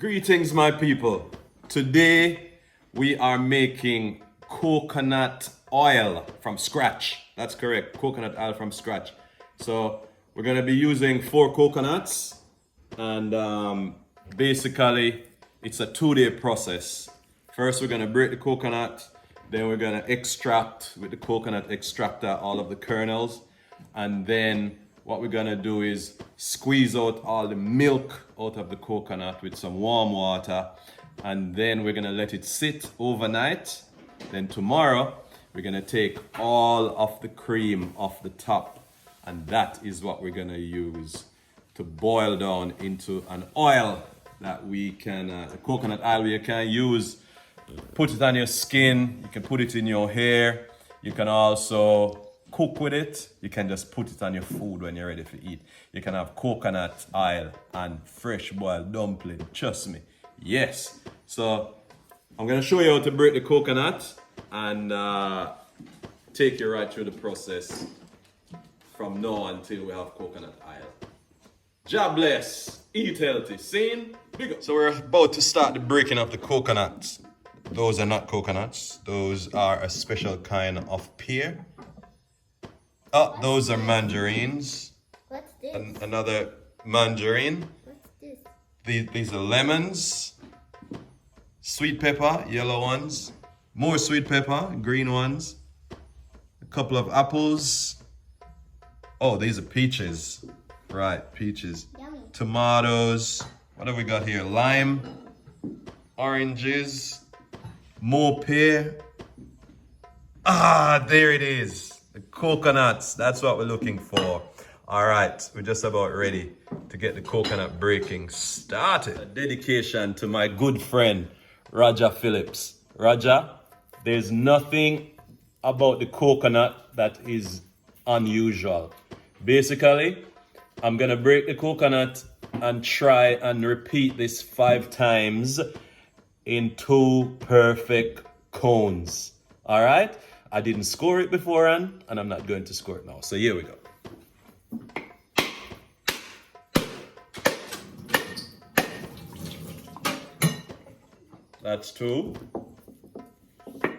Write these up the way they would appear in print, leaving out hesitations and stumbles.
Greetings, my people. Today we are making coconut oil from scratch. That's correct, coconut oil from scratch. So we're gonna be using 4 coconuts, and basically it's a 2-day process. First, we're gonna break the coconut, then we're gonna extract with the coconut extractor all of the kernels, and then what we're gonna do is squeeze out all the milk out of the coconut with some warm water, and then we're gonna let it sit overnight. Then tomorrow we're gonna take all of the cream off the top, and that is what we're gonna use to boil down into an oil that we can, a coconut oil you can use. Put it on your skin, you can put it in your hair, you can also cook with it. You can just put it on your food when you're ready to eat. You can have coconut oil and fresh boiled dumpling, trust me. Yes. So I'm gonna show you how to break the coconut and take you right through the process from now until we have coconut oil. God bless, eat healthy, seen? Big up. So we're about to start the breaking of the coconuts. Those are not coconuts, those are a special kind of pear. Oh, those are mandarins. What's this? Another mandarin. What's this? These are lemons. Sweet pepper, yellow ones. More sweet pepper, green ones. A couple of apples. Oh, these are peaches. Right, peaches. Yummy. Tomatoes. What have we got here? Lime. Oranges. More pear. Ah, there it is. The coconuts, that's what we're looking for. All right, we're just about ready to get the coconut breaking started. A dedication to my good friend, Roger Phillips. Roger, there's nothing about the coconut that is unusual. Basically, I'm gonna break the coconut and try and repeat this 5 times in 2 perfect cones. All right? I didn't score it beforehand, and I'm not going to score it now. So here we go. That's 2. What's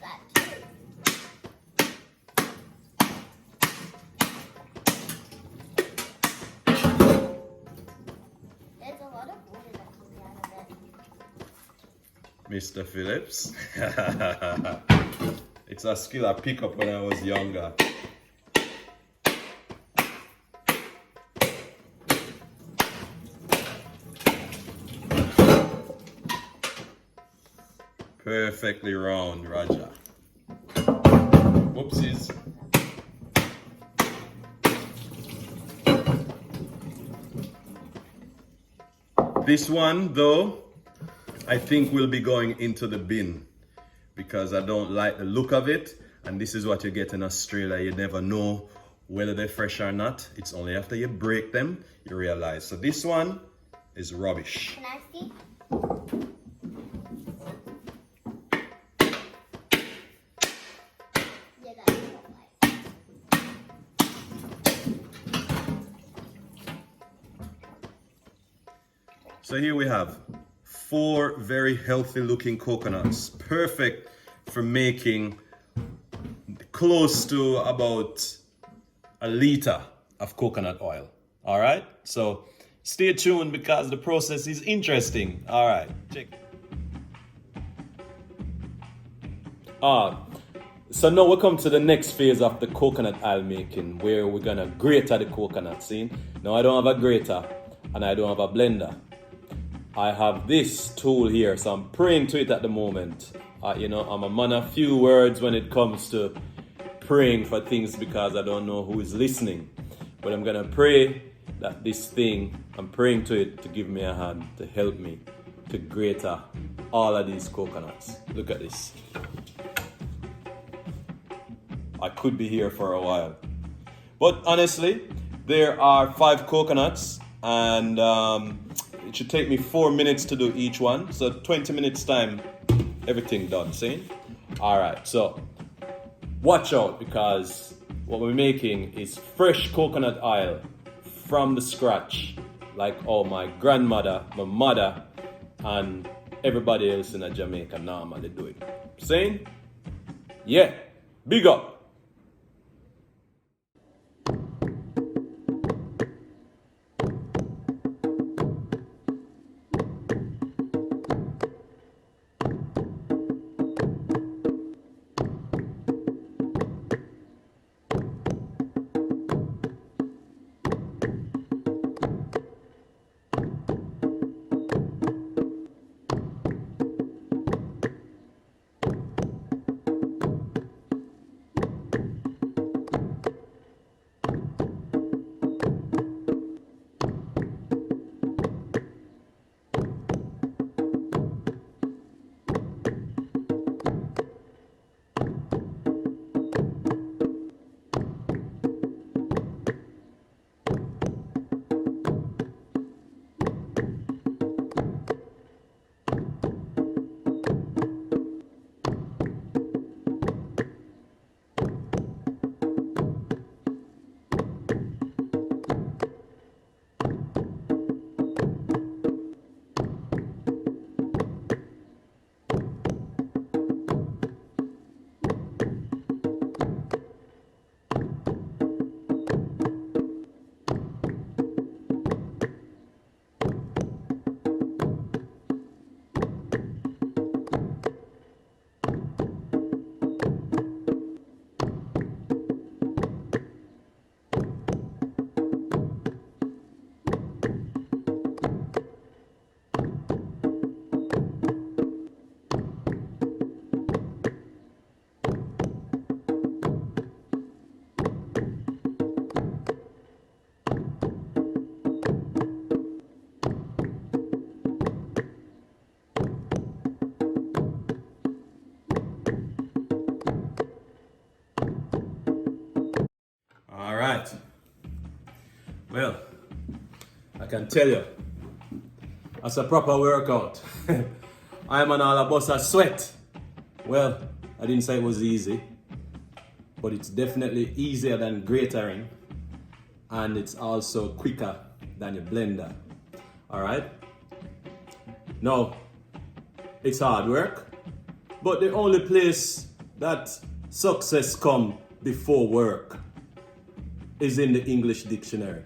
that? There's a lot of water that comes out of it. Mr. Phillips. It's a skill I picked up when I was younger. Perfectly round, Roger. Whoopsies. This one, though, I think will be going into the bin because I don't like the look of it, and this is what you get in Australia. You never know whether they're fresh or not. It's only after you break them you realize. So this one is rubbish. Can I see? Yeah, that's not right. So here we have 4 very healthy looking coconuts, perfect for making close to about a liter of coconut oil. All right, so stay tuned because the process is interesting. All right, check. So now we come to the next phase of the coconut oil making, where we're gonna grate the coconut. See, now I don't have a grater and I don't have a blender. I have this tool here, so I'm praying to it at the moment. You know, I'm a man of few words when it comes to praying for things because I don't know who is listening. But I'm gonna pray that this thing, I'm praying to it to give me a hand, to help me to grate all of these coconuts. Look at this. I could be here for a while. But honestly, there are 5 coconuts, and it should take me 4 minutes to do each one. So 20 minutes time, everything done, see? All right, so watch out because what we're making is fresh coconut oil from the scratch, like all my grandmother, my mother, and everybody else in Jamaica normally do it. Saying? Yeah, big up. All right. Well, I can tell you, that's a proper workout. I'm on all a bus of sweat. Well, I didn't say it was easy, but it's definitely easier than gratering, and it's also quicker than your blender. All right. Now, it's hard work, but the only place that success come before work is in the English dictionary.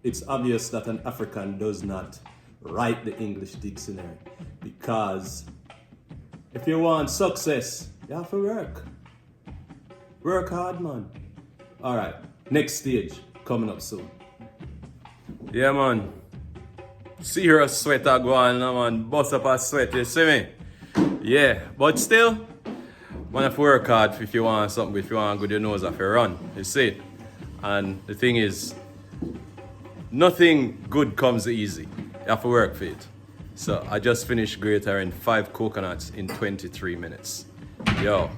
It's obvious that an African does not write the English dictionary, because if you want success, you have to work. Work hard, man. All right, next stage coming up soon. Yeah, man. See her sweat a go on, man. Bust up a sweat, you see me? Yeah, but still, man, have to work hard if you want something, if you want good, your nose off your run. You see? And the thing is, nothing good comes easy. You have to work for it. So I just finished gratering 5 coconuts in 23 minutes. Yo,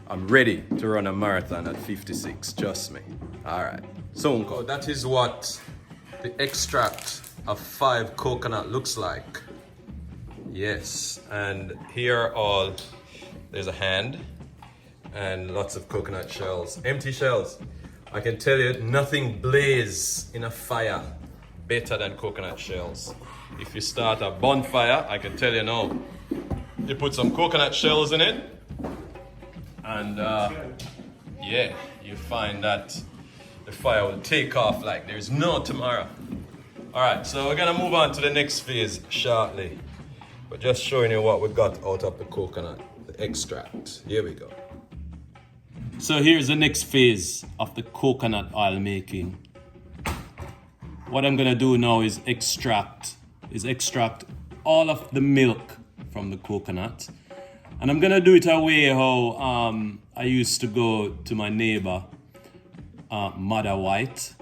I'm ready to run a marathon at 56, trust me. All right, soon. So that is what the extract of 5 coconut looks like. Yes, and here are all, there's a hand and lots of coconut shells, empty shells. I can tell you, nothing blazes in a fire better than coconut shells. If you start a bonfire, I can tell you now, you put some coconut shells in it, and yeah, you find that the fire will take off like there's no tomorrow. All right, so we're gonna move on to the next phase shortly, but just showing you what we got out of the coconut, the extract. Here we go. So here's the next phase of the coconut oil making. What I'm gonna do now is extract all of the milk from the coconut, and I'm gonna do it a way how I used to go to my neighbor, Mother White,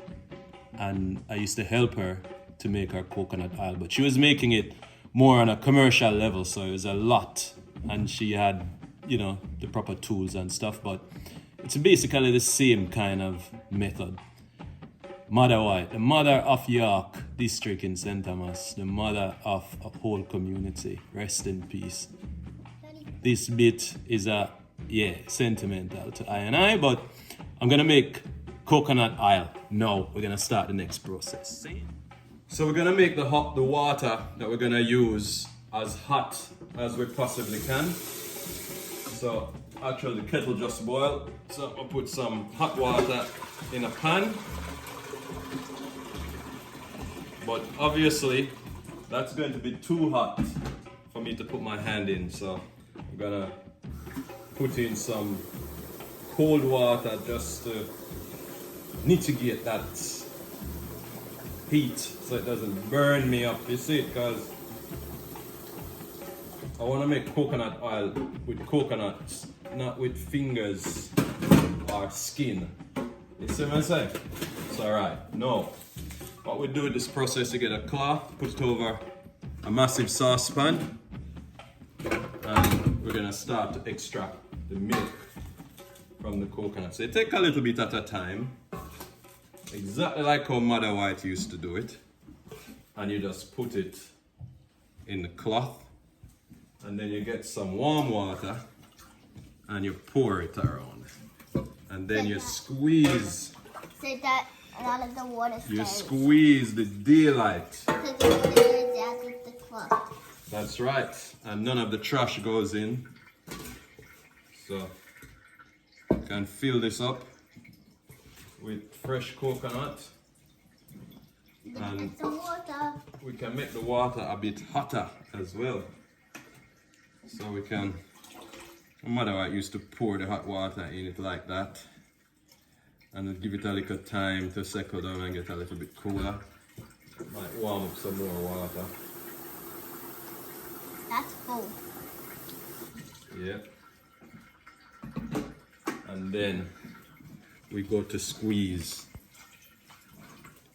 and I used to help her to make her coconut oil, but she was making it more on a commercial level, so it was a lot, and she had, you know, the proper tools and stuff, but it's basically the same kind of method. Mother White, the mother of York District in St. Thomas, the mother of a whole community. Rest in peace. This bit is sentimental to I and I, but I'm gonna make coconut oil. Now we're gonna start the next process. So we're gonna make the water that we're gonna use as hot as we possibly can. So actually the kettle just boiled. So I'll put some hot water in a pan. But obviously that's going to be too hot for me to put my hand in. So I'm gonna put in some cold water just to mitigate that heat so it doesn't burn me up, you see, because I want to make coconut oil with coconuts, not with fingers or skin. You see what I'm saying? It's alright. No. What we do with this process, you get a cloth, put it over a massive saucepan, and we're gonna start to extract the milk from the coconut. So you take a little bit at a time, exactly like how Mother White used to do it, and you just put it in the cloth, and then you get some warm water and you pour it around, and then you squeeze. So that a lot of the water stays. You squeeze the daylight. Because the water goes out with the cloth. That's right, and none of the trash goes in. So you can fill this up with fresh coconut, and Get some water. we can make the water a bit hotter as well. So we can, my mother used to pour the hot water in it like that, and then give it a little time to settle down and get a little bit cooler. Might warm up some more water. That's full. Yeah. And then we go to squeeze.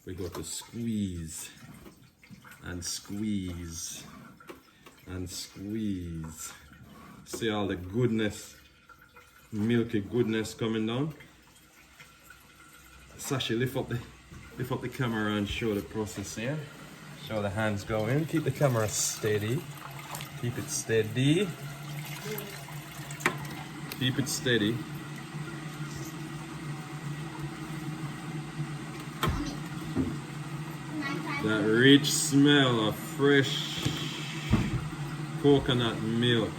We go to squeeze and squeeze and squeeze. See all the goodness, milky goodness coming down. Sashi, lift up the camera and show the process here. Show the hands going. Keep the camera steady. Keep it steady. Keep it steady. That rich smell of fresh coconut milk.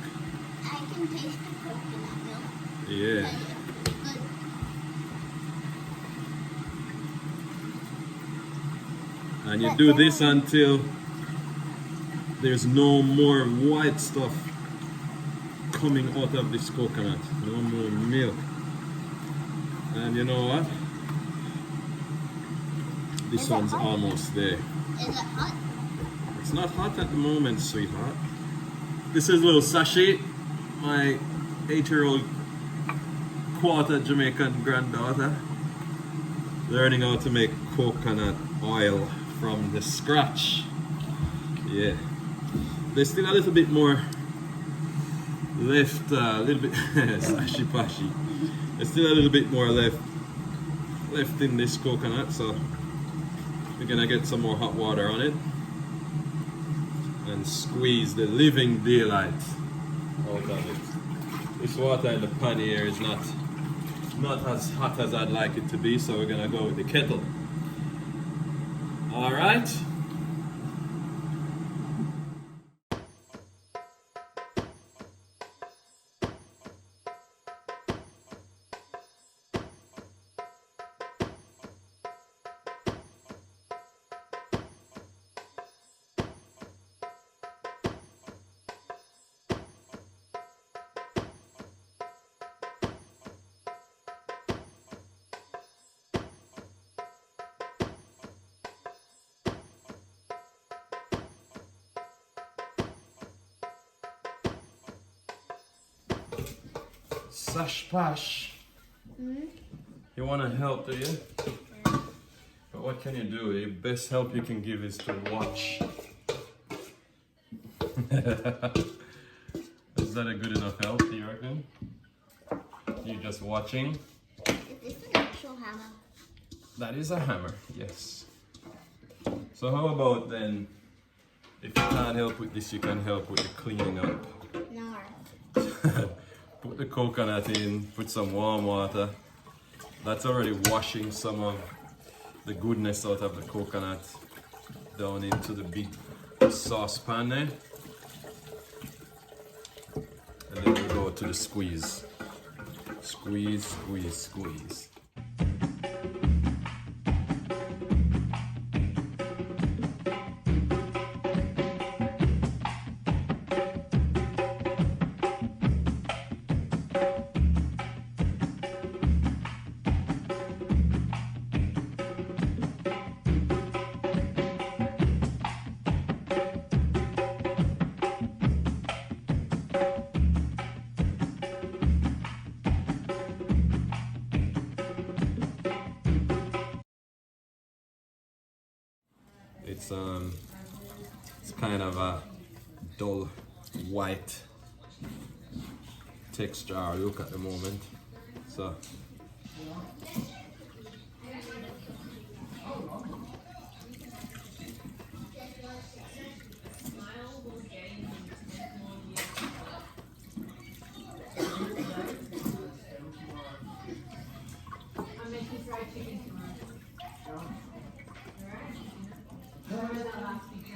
I can taste the coconut milk. Yeah. Good. And you do this until there's no more white stuff coming out of this coconut. No more milk. And you know what? This one's almost there. Is it hot? It's not hot at the moment, sweetheart. This is little Sashi, my 8-year-old quarter Jamaican granddaughter, learning how to make coconut oil from the scratch. Yeah. There's still a little bit more left, a little bit, Sashi Pashi. There's still a little bit more left in this coconut, so we're gonna get some more hot water on it and squeeze the living daylight out of it. This water in the pan here is not as hot as I'd like it to be, so we're gonna go with the kettle. All right. Sash Pash, you want to help, do you? But what can you do? The best help you can give is to watch. Is that a good enough help, do you reckon? You just watching? Is this an actual hammer? That is a hammer, yes. So how about then, if you can't help with this, you can help with the cleaning up. No. Put the coconut in, put some warm water, That's already washing some of the goodness out of the coconut down into the big saucepan there. And then we go to the squeeze. Squeeze, squeeze, squeeze. It's kind of a dull white texture look at the moment. So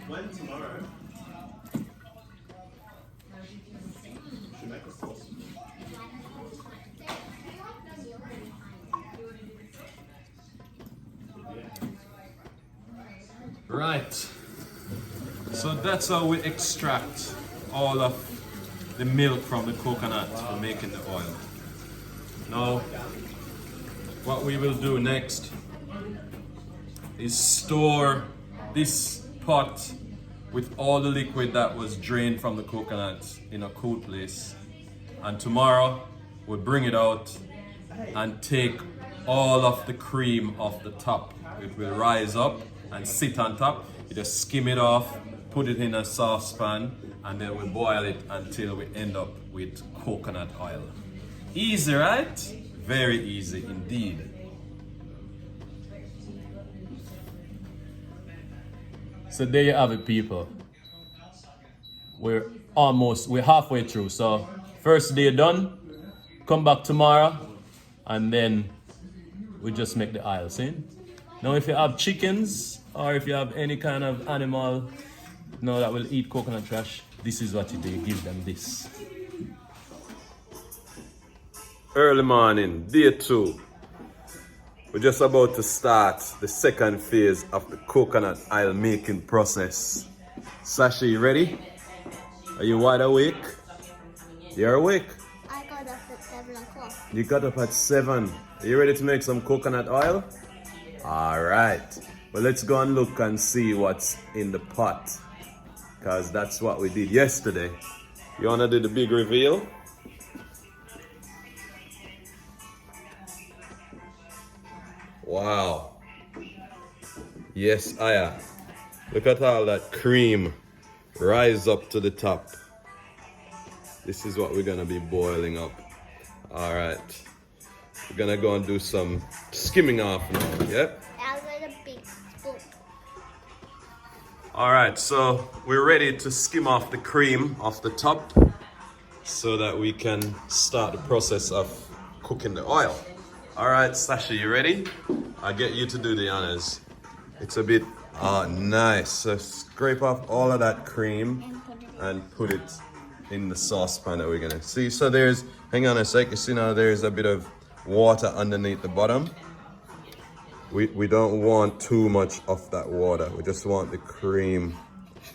When tomorrow? Should make a sauce. right, so that's how we extract all of the milk from the coconut for making the oil. Now, what we will do next is store this pot with all the liquid that was drained from the coconut in a cool place, and tomorrow we'll bring it out and take all of the cream off the top. It will rise up and sit on top. You just skim it off, put it in a saucepan, and then we boil it until we end up with coconut oil. Easy, right? Very easy indeed. So there you have it, people. We're halfway through. So first day done, come back tomorrow, and then we just make the oil, see? Now if you have chickens, or if you have any kind of animal that will eat coconut trash, this is what you do, you give them this. Early morning, day 2. We're just about to start the second phase of the coconut oil making process. Sasha, you ready? Are you wide awake? You're awake? I got up at 7 o'clock. You got up at 7. Are you ready to make some coconut oil? Alright. Well, let's go and look and see what's in the pot, because that's what we did yesterday. You wanna do the big reveal? Wow. Yes, Aya. Look at all that cream rise up to the top. This is what we're gonna be boiling up. All right. We're gonna go and do some skimming off now, yep? I'll get a big spoon. All right, so we're ready to skim off the cream off the top so that we can start the process of cooking the oil. All right, Sasha, you ready? I'll get you to do the honors. It's a bit nice. So scrape off all of that cream and put it in the saucepan that we're gonna see. So there's, hang on a sec, you see now there's a bit of water underneath the bottom. We don't want too much of that water. We just want the cream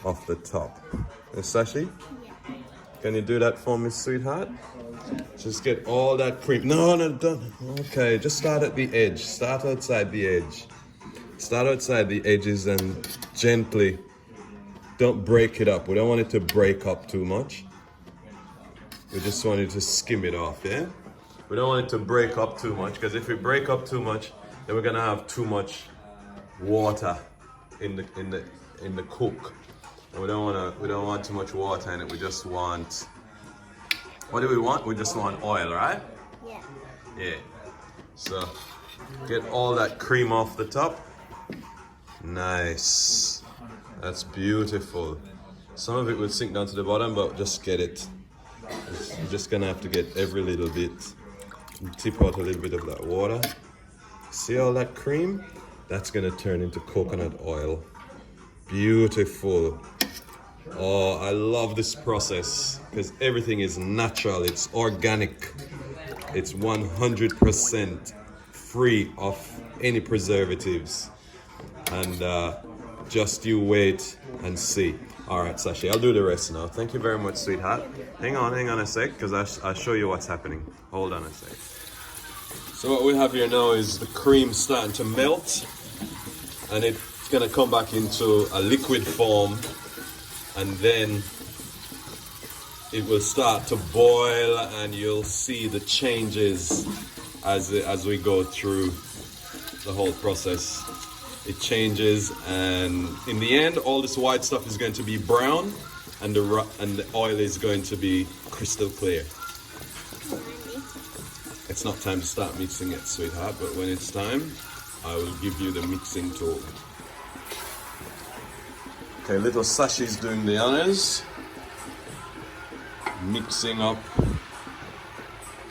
off the top. And Sashi? Yeah. Can you do that for me, sweetheart? Just get all that cream. No, don't. Okay, just start at the edge. Start outside the edge. Start outside the edges and gently. Don't break it up. We don't want it to break up too much. We just want it to skim it off, yeah? We don't want it to break up too much, because if we break up too much, then we're gonna have too much water in the cook. And we don't want too much water in it. We just want, what do we want? We just want oil, right? Yeah. Yeah. So get all that cream off the top. Nice. That's beautiful. Some of it will sink down to the bottom, but just get it. You're just gonna have to get every little bit. Tip out a little bit of that water. See all that cream? That's gonna turn into coconut oil. Beautiful. Oh, I love this process because everything is natural, it's organic, it's 100% free of any preservatives. And just you wait and see. All right, Sashi, I'll do the rest now. Thank you very much, sweetheart. Hang on a sec, because I'll show you what's happening. Hold on a sec. So what we have here now is the cream starting to melt, and it's gonna come back into a liquid form, and then it will start to boil, and you'll see the changes as we go through the whole process. It changes, and in the end, all this white stuff is going to be brown, and the oil is going to be crystal clear. It's not time to start mixing it, sweetheart, but when it's time, I will give you the mixing tool. Okay, little Sashi's doing the honors. Mixing up,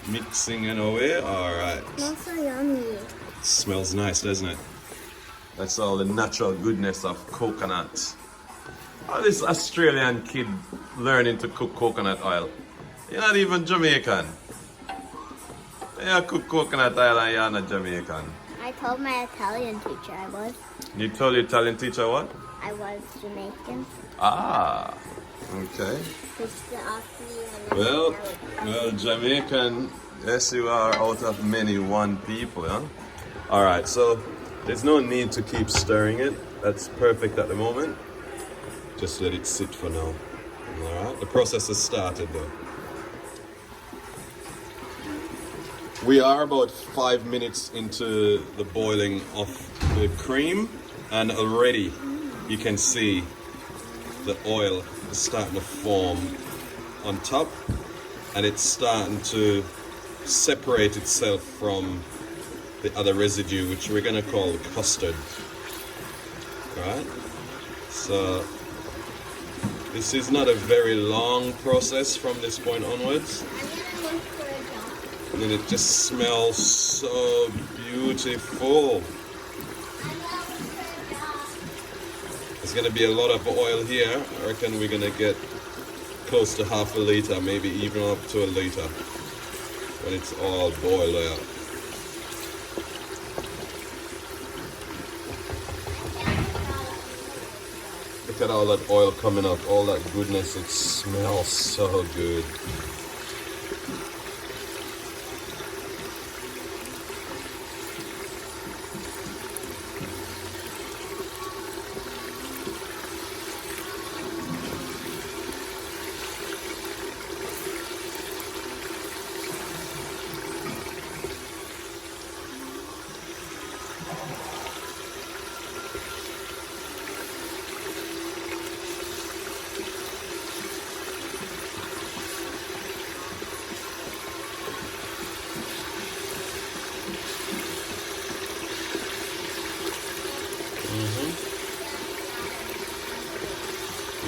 mixing it away. All right. Smells so yummy. It smells nice, doesn't it? That's all the natural goodness of coconut. Oh, this Australian kid learning to cook coconut oil. You're not even Jamaican. You cook coconut oil and you're not Jamaican. I told my Italian teacher I was. You told your Italian teacher what? I was Jamaican. Ah, okay. Well, Jamaican, yes you are out of many one people, huh? All right, so there's no need to keep stirring it. That's perfect at the moment. Just let it sit for now. All right, the process has started though. We are about 5 minutes into the boiling of the cream, and already you can see the oil is starting to form on top, and it's starting to separate itself from the other residue, which we're going to call custard. Right? So this is not a very long process from this point onwards. And then it just smells so beautiful. There's going to be a lot of oil here. I reckon we're going to get close to half a liter, maybe even up to a liter when it's all boiled out. Look at all that oil coming up, all that goodness. It smells so good.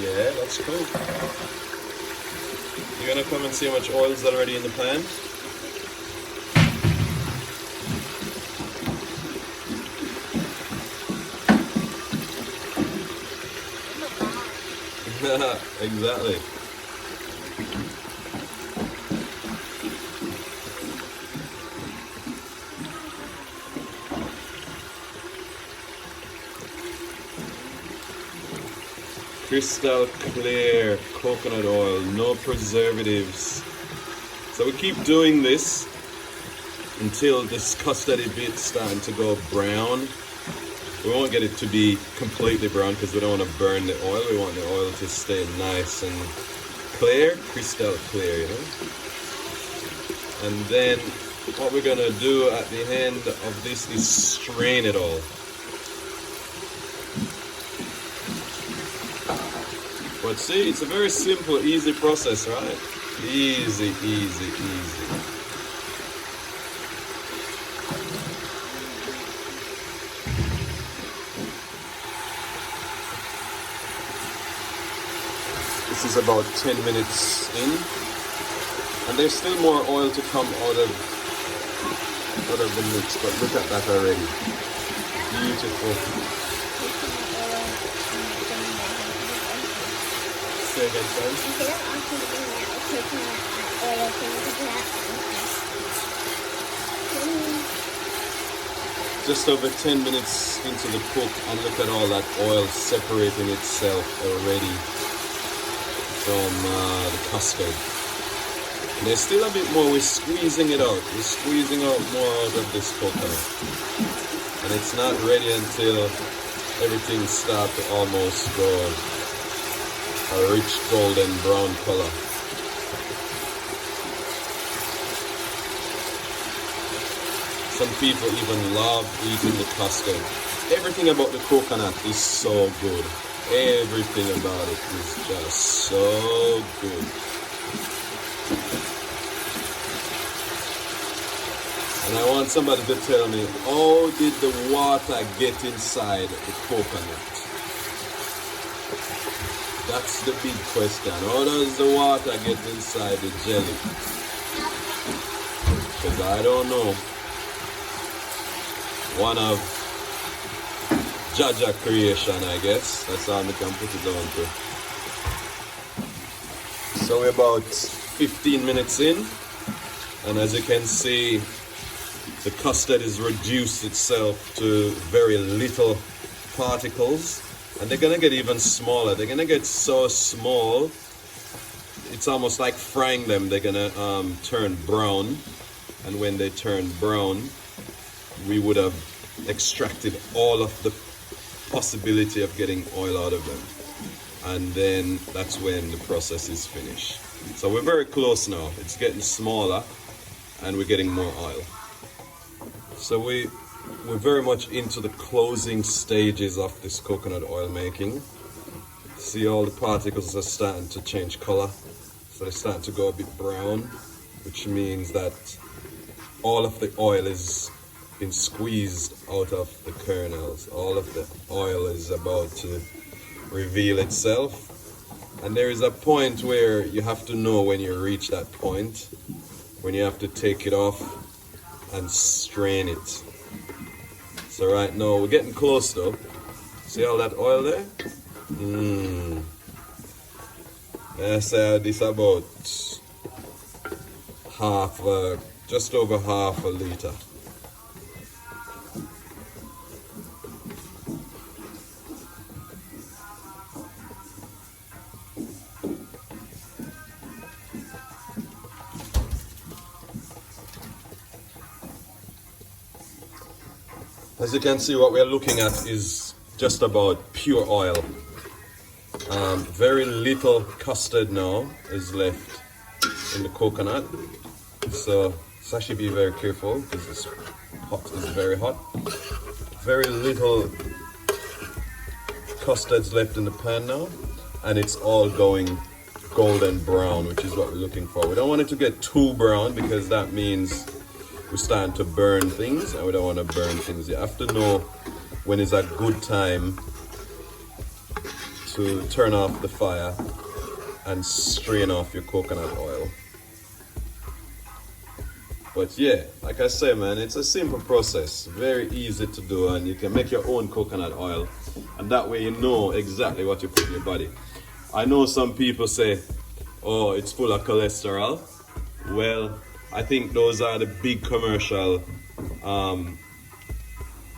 Yeah, that's cool. You gonna come and see how much oil is already in the pan? Exactly. Crystal clear coconut oil, no preservatives. So we keep doing this until this custardy bit's starting to go brown. We won't get it to be completely brown because we don't want to burn the oil. We want the oil to stay nice and clear, crystal clear, you know. And then what we're gonna do at the end of this is strain it all. But see, it's a very simple, easy process, right? Easy, easy, easy. This is about 10 minutes in. And there's still more oil to come out of out of the mix, but look at that already. Beautiful. Say again, sorry? Instead of also doing that with coconut oil, can you do that? Just over 10 minutes into the cook, and look at all that oil separating itself already from the custard. And there's still a bit more. We're squeezing it out. We're squeezing out more out of this coconut. And it's not ready until everything starts to almost go a rich golden brown color. Some people even love eating the custard. Everything about the coconut is so good. Everything about it is just so good. And I want somebody to tell me, how did the water get inside the coconut? That's the big question. How does the water get inside the jelly? Because I don't know. One of Jaja creation, I guess. That's how we can put it down to. So we're about 15 minutes in. And as you can see, the custard is reduced itself to very little particles. And they're gonna get even smaller. They're gonna get so small, it's almost like frying them. They're gonna turn brown. And when they turn brown, we would have extracted all of the possibility of getting oil out of them. And then that's when the process is finished. So we're very close now. It's getting smaller and we're getting more oil. So we're very much into the closing stages of this coconut oil making. See, all the particles are starting to change color. So they're starting to go a bit brown, which means that all of the oil is been squeezed out of the kernels. All of the oil is about to reveal itself. And there is a point where you have to know when you reach that point, when you have to take it off and strain it. So right now we're getting close though. See all that oil there? I say this about just over half a liter. As you can see, what we're looking at is just about pure oil. Very little custard now is left in the coconut. So Sashi, be very careful because this pot is very hot. Very little custard's left in the pan now, and it's all going golden brown, which is what we're looking for. We don't want it to get too brown because that means we're starting to burn things, and we don't want to burn things. You have to know when is a good time to turn off the fire and strain off your coconut oil. But yeah, like I say, man, it's a simple process, very easy to do, and you can make your own coconut oil, and that way you know exactly what you put in your body. I know some people say, oh, it's full of cholesterol. Well, I think those are the big commercial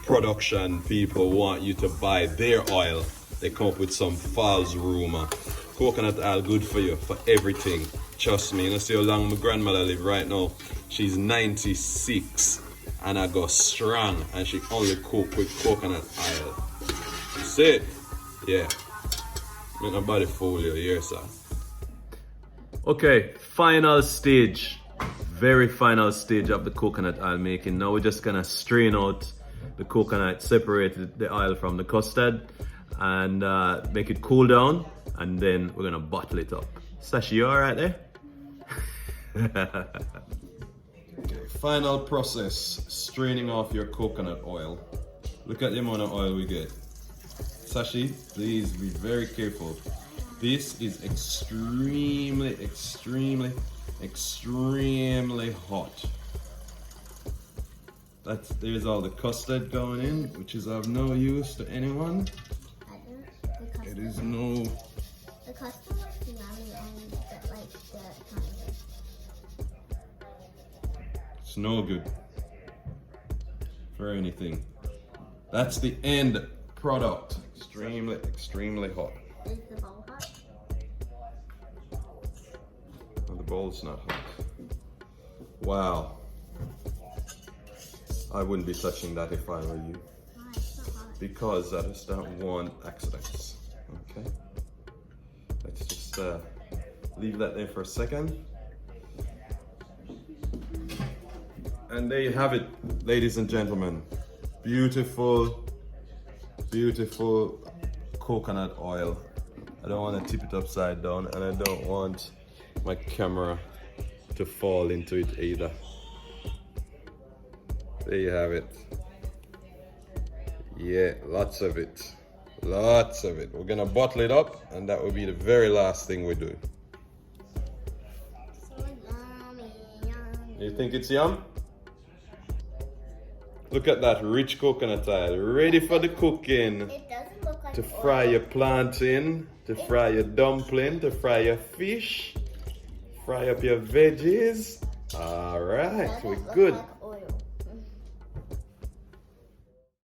production people want you to buy their oil. They come up with some false rumor. Coconut oil good for you, for everything. Trust me, you know, see how long my grandmother live right now. She's 96 and I go strong, and she only cook with coconut oil. See it? Yeah. Make nobody fool you, here, sir. Okay, final stage. Very final stage of the coconut oil making. Now we're just gonna strain out the coconut, separate the oil from the custard, and make it cool down, and then we're gonna bottle it up. Sashi, you alright there? Okay, final process, straining off your coconut oil. Look at the amount of oil we get. Sashi, please be very careful. This is extremely hot. There's all the custard going in, which is of no use to anyone. It is no. The custard was yummy and the content. It's no good for anything. That's the end product. Extremely hot. Is the bowl hot? Oh, the bowl's not hot. Wow. I wouldn't be touching that if I were you. Why? It's not hot. Because I just don't want accidents. Okay? Let's just leave that there for a second. And there you have it, ladies and gentlemen. Beautiful, beautiful coconut oil. I don't want to tip it upside down, and I don't want my camera to fall into it either. There you have it. Yeah, lots of it. Lots of it. We're gonna bottle it up, and that will be the very last thing we do. So yummy, yummy. You think it's yum? Look at that rich coconut oil, ready for the cooking. It doesn't look like To fry your plantain, to fry your dumpling, to fry your fish, fry up your veggies. All right, we're good.